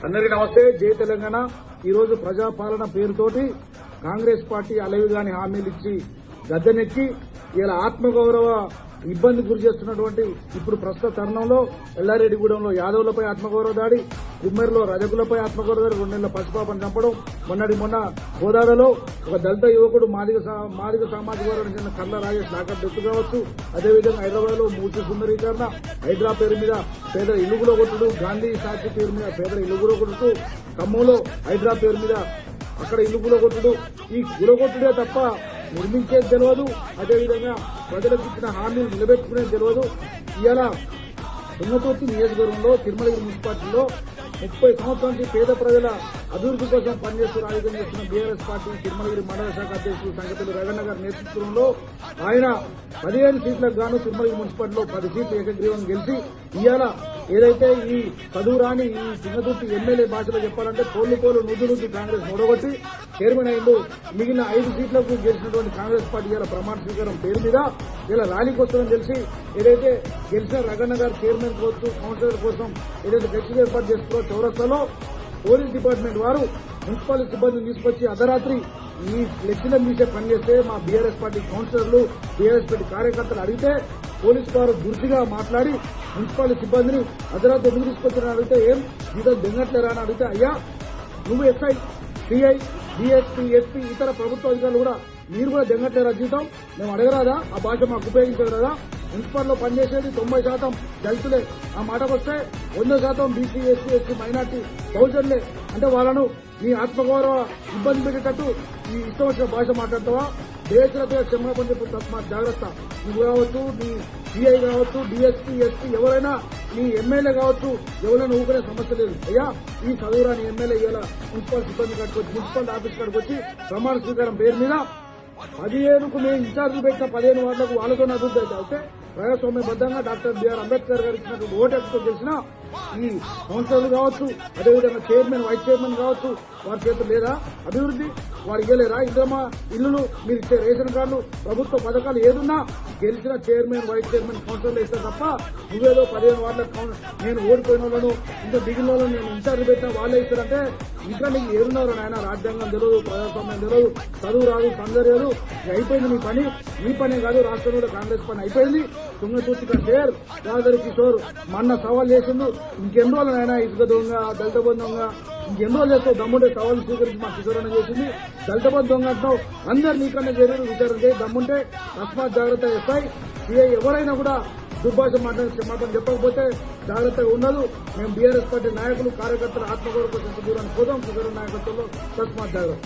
అందరికీ నమస్తే. జై తెలంగాణ. ఈ రోజు ప్రజాపాలన పేరుతోటి కాంగ్రెస్ పార్టీ అలవిగాని హామీలు ఇచ్చి గద్దెనెక్కి ఇలా ఆత్మగౌరవ ఇబ్బంది గురి చేస్తున్నటువంటి ఇప్పుడు ప్రస్తుత తరుణంలో ఎల్లారెడ్డిగూడెంలో యాదవులపై ఆత్మగౌరవ దాడి, కుమ్మెర్లో రజకులపై ఆత్మగౌరవ దాడి, 2 నెలల పసిపాపను చంపడం, మొన్న గోదావరిలో ఒక దళిత యువకుడు మాదిగ సామాజిక వర్గానికి చెందిన కర్ల రాజేష్ లాకప్ డెత్ కావచ్చు. అదేవిధంగా హైదరాబాద్ లో మూర్తి సుందరీకరణ, హైడ్రా పేరు మీద పేదల ఇల్లుగులో కొట్టుడు, గాంధీ సాక్షి పేరు మీద పేదల ఇల్లుగులో కొట్టుడు, ఖమ్మంలో హైడ్రా పేరు మీద అక్కడ ఇల్లు గులగొట్టుడు. ఈ గులగొట్టుడే తప్ప నిర్మించేది తెలియదు. అదేవిధంగా ప్రజలకు ఇచ్చిన హామీలు నిలబెట్టుకునేది తెలియదు. ఇవాళ తుంగతుర్తి నియోజకవర్గంలో తిరుమలగిరి మున్సిపాలిటీలో 30 సంవత్సరాల నుంచి పేద ప్రజల అభివృద్ది కోసం పనిచేస్తూ రాజకీయం చేస్తున్న బీఆర్ఎస్ పార్టీ తిరుమలగిరి మండల శాఖ అధ్యక్షుడు సంగపల్లి రవీణ గారి నేతృత్వంలో ఆయన 15 సీట్లకు గాను తిరుమలగిరి మున్సిపాలిటీలో 10 సీట్లు ఏకగ్రీవం గెలిచి ఇవాళ ఏదైతే ఈ చదువురాని ఈ తుంగతుర్తి ఎమ్మెల్యే భాషలో చెప్పాలంటే పోలు నుద్దు కాంగ్రెస్ ఓడగొట్టి చైర్మన్ అయిండు. మిగిలిన 5 సీట్లకు గెలిచినటువంటి కాంగ్రెస్ పార్టీ ఇవాళ ప్రమాణ స్వీకారం పేరు మీద ఇలా ర్యాలీకి వస్తుందని తెలిసి ఏదైతే గెలిచిన రగన్న గారు చైర్మన్ కోసం కౌన్సిలర్ కోసం ఏదైతే గెలిచి ఏర్పాటు చేస్తున్నారో చౌరస్తాలో పోలీస్ డిపార్ట్మెంట్ వారు మున్సిపల్ సిబ్బందిని తీసుకొచ్చి అర్ధరాత్రి ఈ లెక్చర్లను తీసే పని చేస్తే మా బీఆర్ఎస్ పార్టీ కౌన్సిలర్లు బీఆర్ఎస్ పార్టీ కార్యకర్తలు అడిగితే పోలీసు వారు దుర్తిగా మాట్లాడి మున్సిపల్ సిబ్బందిని అర్ధరాత్రి ఎందుకు తీసుకొచ్చారని అడిగితే ఏం జీతం దిగట్లేరా అని అడిగితే అయ్యా నువ్వు ఎస్ఐ, సిఐ, డిఎస్పీ, ఎస్పీ ఇతర ప్రభుత్వ అధికారులు కూడా మీరు కూడా దిగట్లేరా జీతం, మేము అడగరాదా, ఆ భాష మాకు ఉపయోగించగలరా, మున్సిపల్లో పనిచేసేది 90% దళితులే, ఆ మాటకు వస్తే 100% బీసీ, ఎస్సీ, ఎస్టీ, మైనార్టీ బహుజనులే, అంటే వాళ్ళను నీ ఆత్మగౌరవ ఇబ్బంది పెట్టేటట్టు ఈ ఇష్టం వచ్చిన భాష మాట్లాడతావా, దేశంలో క్షమాపణ చెప్పి తస్మా జాగ్రత్త. నువ్వు కావచ్చు, నీ సిఐ కావచ్చు, డిఎస్పీ, ఎస్పీ ఎవరైనా, నీ ఎమ్మెల్యే కావచ్చు, ఎవరైనా ఊరుకునే సమస్య లేదు. అయ్యా ఈ చదువురాని ఎమ్మెల్యే ఇలా మున్సిపల్ సిబ్బంది కాడికి మున్సిపల్ ఆఫీస్ కాడికి వచ్చి ప్రమాణ స్వీకారం పేరు మీద 15కు మేము ఇన్ఛార్జ్ పెట్టిన 15 వార్డులకు వాళ్ళతో అభివృద్ధి అయితే ప్రజాస్వామ్యబద్దంగా డాక్టర్ బిఆర్ అంబేద్కర్ గారు ఇచ్చినటువంటి ఓటెక్తో గెలిచిన ఈ కౌన్సిలర్లు కావచ్చు, అదేవిధంగా చైర్మన్, వైస్ చైర్మన్ కావచ్చు, వారి చేతులు లేదా అభివృద్ధి, వారు ఇవ్వలేరా ఇంద్రమా ఇల్లులు, మీరు ఇచ్చే రేషన్ కార్డులు, ప్రభుత్వ పథకాలు ఏదున్నా గెలిచిన చైర్మన్, వైస్ చైర్మన్, కౌన్సిలర్లు ఇస్తారు తప్ప నువ్వేదో 15 వార్డులకు నేను ఓడిపోయిన వాళ్ళను ఇంకా దిగిన వాళ్ళను నేను ఇన్ఛార్జ్ పెట్టిన వాళ్ళే ఇస్తారంటే ఇంకా నీకు ఏడున్నారు ఆయన. రాజ్యాంగం తెలియదు, ప్రజాస్వామ్యం తెలియదు, చదువు రాదు, సందర్యాలు అయిపోయింది నీ పని. నీ పనే కాదు రాష్ట్రంలో కాంగ్రెస్ పని అయిపోయింది. తుంగతుర్తిక షేర్ యాదరి కిషోర్ మొన్న సవాల్ చేసిండు, ఇంకెన్ని రోజులు ఆయన ఇసుక దొంగ, దళిత బంధు దొంగ, ఇంకెన్ని రోజులు చేస్తావు దమ్ముంటే సవాల్ స్వీకరించి మా కిషోర్ అన్న చేసింది. దళిత బంధు దొంగ అంటున్నావు, అందరు నీకన్నా చేరు విచారణ చేయి, దమ్ముంటే తస్మాత్ జాగ్రత్త ఎస్ఐ, సిఐ ఎవరైనా కూడా దుర్భాష మాట్లాడి క్షమాపణ చెప్పకపోతే జాగ్రత్తగా ఉండదు. మేము బీఆర్ఎస్ పార్టీ నాయకులు, కార్యకర్తలు ఆత్మగౌరవ కోసం దూరాన్ని పోదాం. కిషోర్ నాయకత్వంలో తస్మాత్ జాగ్రత్త.